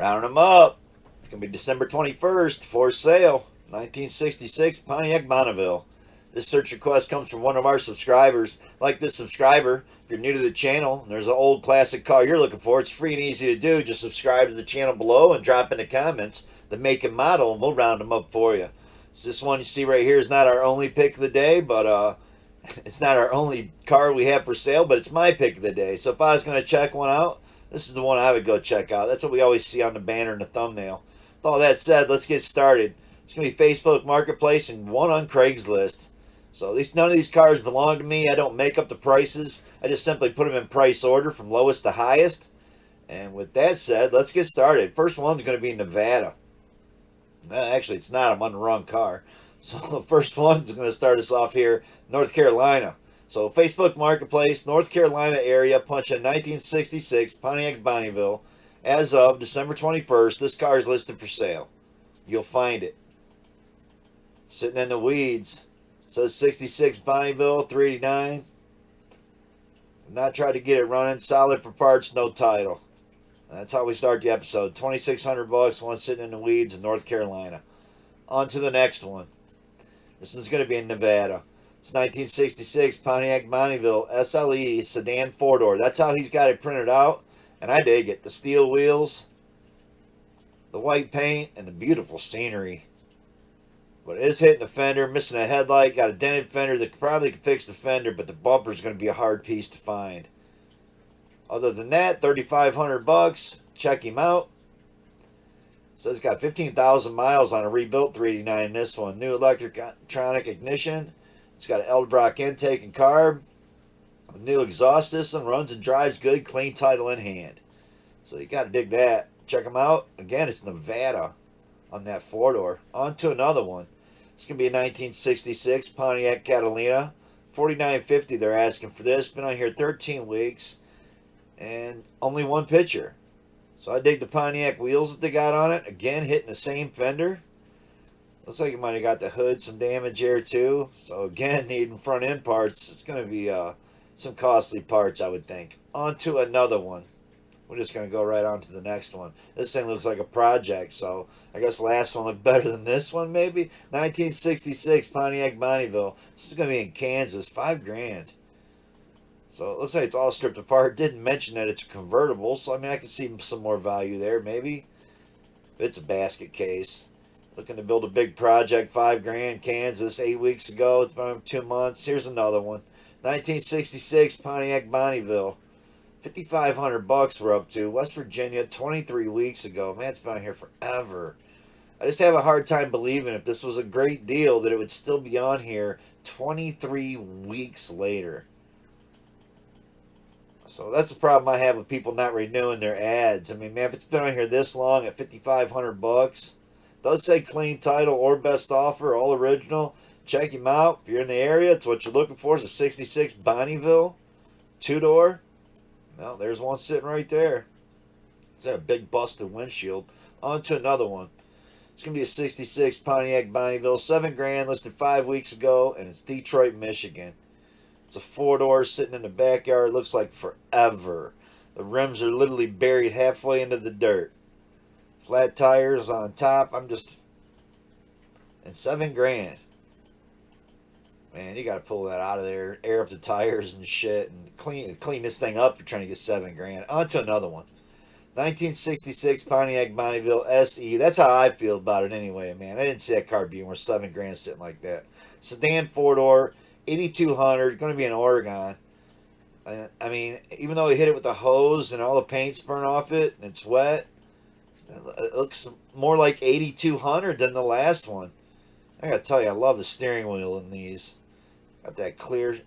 Rounding them up. It's going to be December 21st for sale. 1966 Pontiac Bonneville. This search request comes from one of our subscribers. Like this subscriber, if you're new to the channel and there's an old classic car you're looking for, it's free and easy to do. Just subscribe to the channel below and drop in the comments the make and model, and we'll round them up for you. So this one you see right here is not our only pick of the day, but it's not our only car we have for sale, but it's my pick of the day. So if I was going to check one out, this is the one I would go check out. That's what we always see on the banner and the thumbnail. With all that said, let's get started. It's going to be Facebook Marketplace and one on Craigslist. So at least none of these cars belong to me. I don't make up the prices. I just simply put them in price order from lowest to highest. And with that said, let's get started. First one's going to be Nevada. Actually, it's not. I'm on the wrong car. So the first one's going to start us off here, North Carolina. So Facebook Marketplace, North Carolina area, punch in 1966 Pontiac Bonneville. As of December 21st, this car is listed for sale. You'll find it. Sitting in the weeds. It says 66 Bonneville, 389. Not try to get it running. Solid for parts, no title. That's how we start the episode. $2,600, one sitting in the weeds in North Carolina. On to the next one. This is going to be in Nevada. It's 1966 Pontiac Bonneville SLE sedan four-door. That's how he's got it printed out, and I dig it. The steel wheels, the white paint, and the beautiful scenery. But it is hitting the fender, missing a headlight, got a dented fender that probably could fix the fender, but the bumper is going to be a hard piece to find. Other than that, $3,500. Check him out. Says it's got 15,000 miles on a rebuilt 389 in this one. New electronic ignition. It's got an Eldbrock intake and carb. A new exhaust system. Runs and drives good. Clean title in hand. So you got to dig that. Check them out. Again, it's Nevada on that four-door. On to another one. It's going to be a 1966 Pontiac Catalina. $4,950 they're asking for this. Been on here 13 weeks. And only one picture. So I dig the Pontiac wheels that they got on it. Again, hitting the same fender. Looks like it might have got the hood some damage here too. So again, needing front end parts. It's going to be some costly parts, I would think. On to another one. We're just going to go right on to the next one. This thing looks like a project, so I guess the last one looked better than this one, maybe. 1966 Pontiac Bonneville. This is going to be in Kansas. $5,000. So it looks like it's all stripped apart. Didn't mention that it's a convertible, so I mean I can see some more value there, maybe. It's a basket case. Looking to build a big project, $5,000, Kansas, 8 weeks ago. It's been 2 months. Here's another one. 1966 Pontiac Bonneville. $5,500 we're up to. West Virginia, 23 weeks ago. Man, it's been here forever. I just have a hard time believing if this was a great deal that it would still be on here 23 weeks later. So that's the problem I have with people not renewing their ads. I mean, man, if it's been on here this long at $5,500, does say clean title or best offer, all original. Check him out. If you're in the area, it's what you're looking for. It's a 66 Bonneville, two-door. Well, there's one sitting right there. It's got a big busted windshield. On to another one. It's going to be a 66 Pontiac Bonneville, $7,000, listed 5 weeks ago, and it's Detroit, Michigan. It's a four-door sitting in the backyard. It looks like forever. The rims are literally buried halfway into the dirt. Flat tires on top. And $7,000. Man, you got to pull that out of there, air up the tires and shit, and clean this thing up. You're trying to get $7,000. On to another one. 1966 Pontiac Bonneville SE. That's how I feel about it anyway, man. I didn't see that car being worth $7,000 sitting like that. Sedan four-door. 8,200, going to be in Oregon. I mean, even though he hit it with the hose and all the paint's burned off it and it's wet, it looks more like 8,200 than the last one. I gotta tell you, I love the steering wheel in these. Got that clear.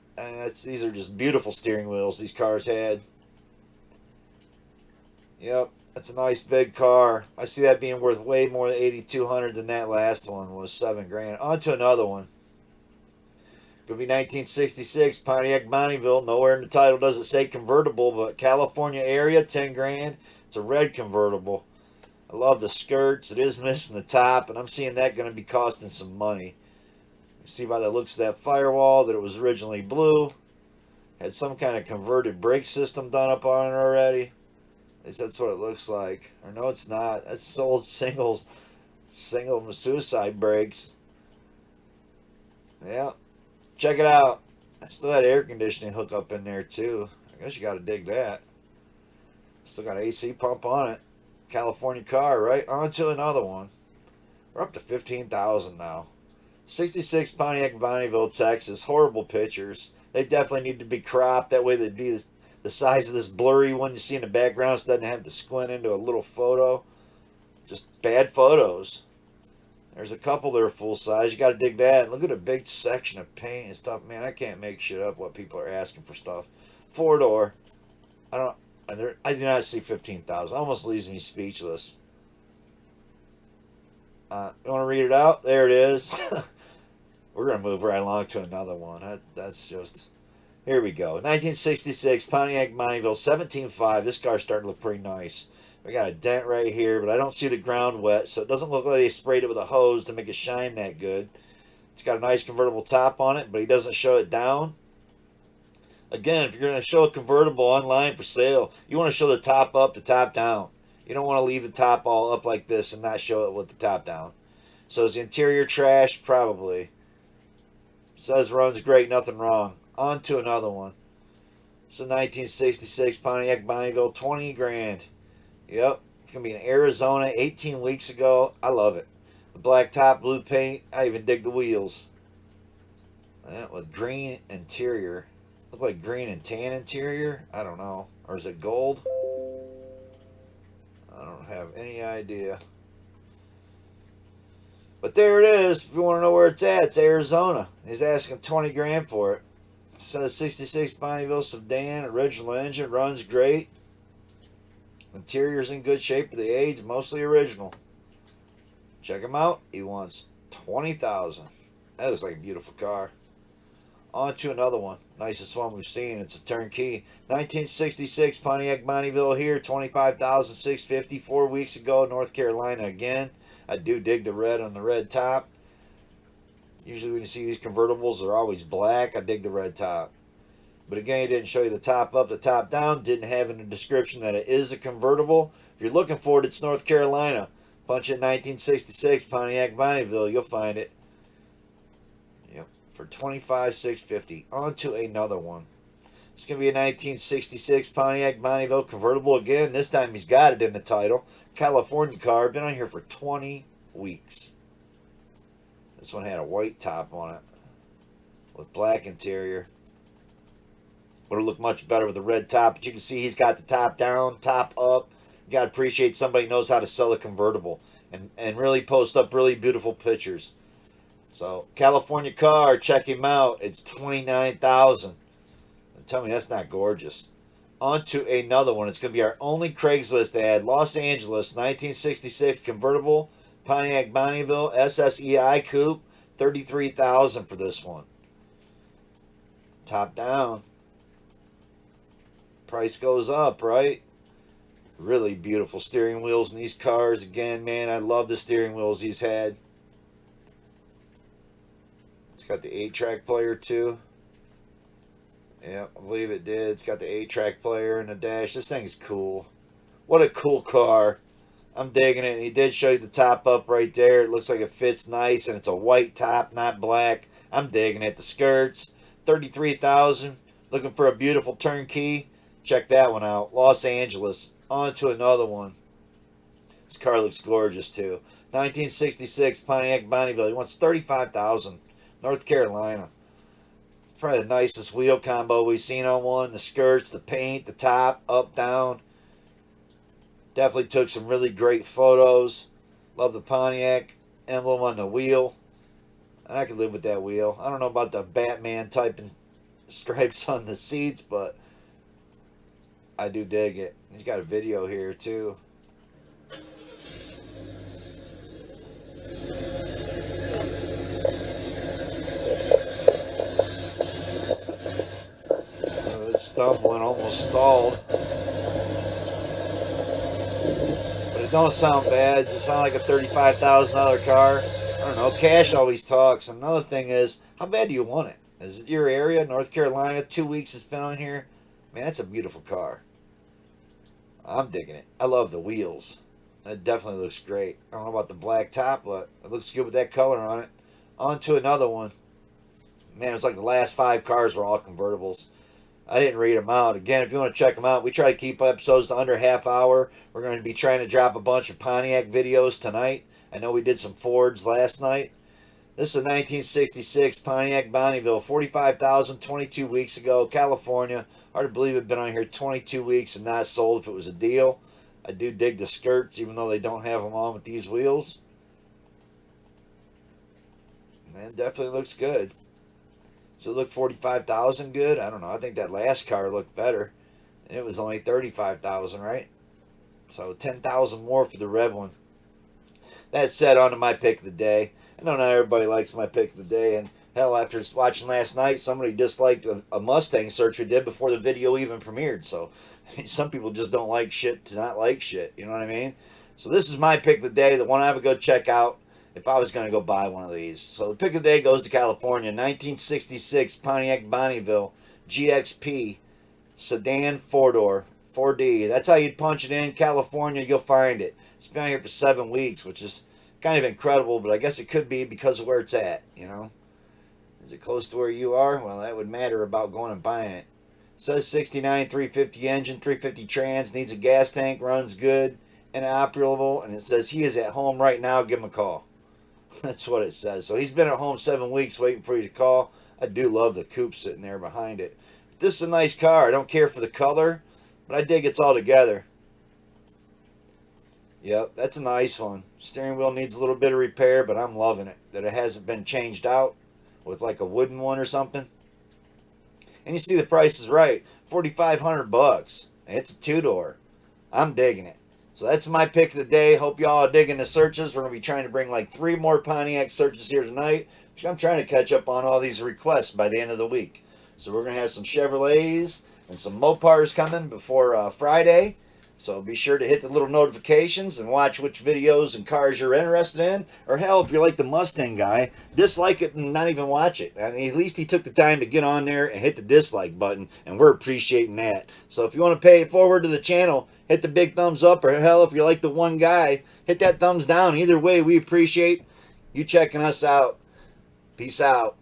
These are just beautiful steering wheels these cars had. Yep, that's a nice big car. I see that being worth way more than 8,200 than that last one was $7,000. On to another one. Could be 1966 Pontiac Bonneville. Nowhere in the title does it say convertible, but California area, $10,000. It's a red convertible. I love the skirts. It is missing the top, and I'm seeing that going to be costing some money. You see by the looks of that firewall that it was originally blue. Had some kind of converted brake system done up on it already. At least that's what it looks like. Or no, it's not. That's sold single suicide brakes. Yeah. Check it out. I still had air conditioning hookup in there too. I guess you got to dig that. Still got an AC pump on it. California car, right? On to another one. We're up to 15,000 now. 66 Pontiac Bonneville, Texas. Horrible pictures. They definitely need to be cropped. That way they'd be the size of this blurry one you see in the background, so it doesn't have to squint into a little photo. Just bad photos. There's a couple that are full size. You got to dig that. Look at a big section of paint and stuff. Man, I can't make shit up what people are asking for stuff. 4-door. I do not see 15,000. Almost leaves me speechless. You want to read it out? There it is. We're going to move right along to another one. That's just... Here we go. 1966 Pontiac Bonneville 17.5. This car's starting to look pretty nice. We got a dent right here, but I don't see the ground wet, so it doesn't look like they sprayed it with a hose to make it shine that good. It's got a nice convertible top on it, but he doesn't show it down. Again, if you're going to show a convertible online for sale, you want to show the top up, the top down. You don't want to leave the top all up like this and not show it with the top down. So is the interior trash? Probably. Says runs great, nothing wrong. On to another one. It's a 1966 Pontiac Bonneville, 20 grand. Yep, it's going to be in Arizona 18 weeks ago. I love it. The black top, blue paint. I even dig the wheels. Yeah, with green interior. Look like green and tan interior? I don't know. Or is it gold? I don't have any idea. But there it is. If you want to know where it's at, it's Arizona. He's asking 20 grand for it. It says 66 Bonneville sedan, original engine, runs great. Interior's in good shape for the age, mostly original. Check him out. He wants 20,000. That looks like a beautiful car. On to another one. Nicest one we've seen. It's a turnkey. 1966 Pontiac Bonneville here. 25,650. 4 weeks ago, North Carolina again. I do dig the red on the red top. Usually when you see these convertibles, they're always black. I dig the red top. But again, he didn't show you the top up, the top down. Didn't have in the description that it is a convertible. If you're looking for it, it's North Carolina. Punch in 1966 Pontiac Bonneville. You'll find it. Yep, for $25,650. On to another one. It's going to be a 1966 Pontiac Bonneville convertible again. This time he's got it in the title. California car. Been on here for 20 weeks. This one had a white top on it with black interior. Would have looked much better with the red top, but you can see he's got the top down, top up. You got to appreciate somebody who knows how to sell a convertible and really post up really beautiful pictures. So, California car, check him out. It's $29,000. Tell me that's not gorgeous. On to another one. It's going to be our only Craigslist ad. Los Angeles, 1966 convertible, Pontiac Bonneville, SSEI coupe, $33,000 for this one. Top down. Price goes up, right? Really beautiful steering wheels in these cars. Again, man, I love the steering wheels he's had. It's got the 8-track player too. Yeah, I believe it did. It's got the 8-track player in the dash. This thing's cool. What a cool car. I'm digging it. And he did show you the top up right there. It looks like it fits nice, and it's a white top, not black. I'm digging it. The skirts, $33,000. Looking for a beautiful turnkey? Check that one out. Los Angeles. On to another one. This car looks gorgeous too. 1966 Pontiac Bonneville. He wants $35,000. North Carolina. Probably the nicest wheel combo we've seen on one. The skirts, the paint, the top, up, down. Definitely took some really great photos. Love the Pontiac emblem on the wheel. And I could live with that wheel. I don't know about the Batman type and stripes on the seats, but I do dig it. He's got a video here too. It's stumbling, almost stalled. But it don't sound bad. It sounds like a $35,000 car. I don't know. Cash always talks. Another thing is, how bad do you want it? Is it your area, North Carolina? 2 weeks it's been on here. Man, that's a beautiful car. I'm digging it. I love the wheels. It definitely looks great. I don't know about the black top, but it looks good with that color on it. On to another one. Man, it's like the last 5 cars were all convertibles. I didn't read them out. Again, if you want to check them out, we try to keep episodes to under half hour. We're going to be trying to drop a bunch of Pontiac videos tonight. I know we did some Fords last night. This is a 1966 Pontiac Bonneville, 45,000, 22 weeks ago, California. Hard to believe it'd been on here 22 weeks and not sold if it was a deal. I do dig the skirts, even though they don't have them on with these wheels. And it definitely looks good. Does it look 45,000 good? I don't know. I think that last car looked better. It was only 35,000, right? So 10,000 more for the red one. That said, on to my pick of the day. I know not everybody likes my pick of the day, and hell, after watching last night, somebody disliked a Mustang search we did before the video even premiered. So some people just don't like shit to not like shit. You know what I mean? So this is my pick of the day, the one I would go check out if I was going to go buy one of these. So the pick of the day goes to California, 1966 Pontiac Bonneville GXP sedan 4-door 4D. That's how you'd punch it in. California, you'll find it. It's been out here for 7 weeks, which is kind of incredible, but I guess it could be because of where it's at, you know. Is it close to where you are? Well, that would matter about going and buying it. It says 69 350 engine, 350 trans, needs a gas tank, runs good, and operable, and it says he is at home right now, give him a call. That's what it says. So he's been at home 7 weeks waiting for you to call. I do love the coupe sitting there behind it. But this is a nice car. I don't care for the color, but I dig it's all together. Yep, that's a nice one. Steering wheel needs a little bit of repair, but I'm loving it. That it hasn't been changed out with like a wooden one or something. And you see the price is right. $4,500. It's a 2-door. I'm digging it. So that's my pick of the day. Hope y'all are digging the searches. We're going to be trying to bring like 3 more Pontiac searches here tonight. I'm trying to catch up on all these requests by the end of the week. So we're going to have some Chevrolets and some Mopars coming before Friday. So be sure to hit the little notifications and watch which videos and cars you're interested in. Or hell, if you're like the Mustang guy, dislike it and not even watch it. I mean, at least he took the time to get on there and hit the dislike button, and we're appreciating that. So if you want to pay it forward to the channel, hit the big thumbs up, or hell, if you're like the one guy, hit that thumbs down. Either way, we appreciate you checking us out. Peace out.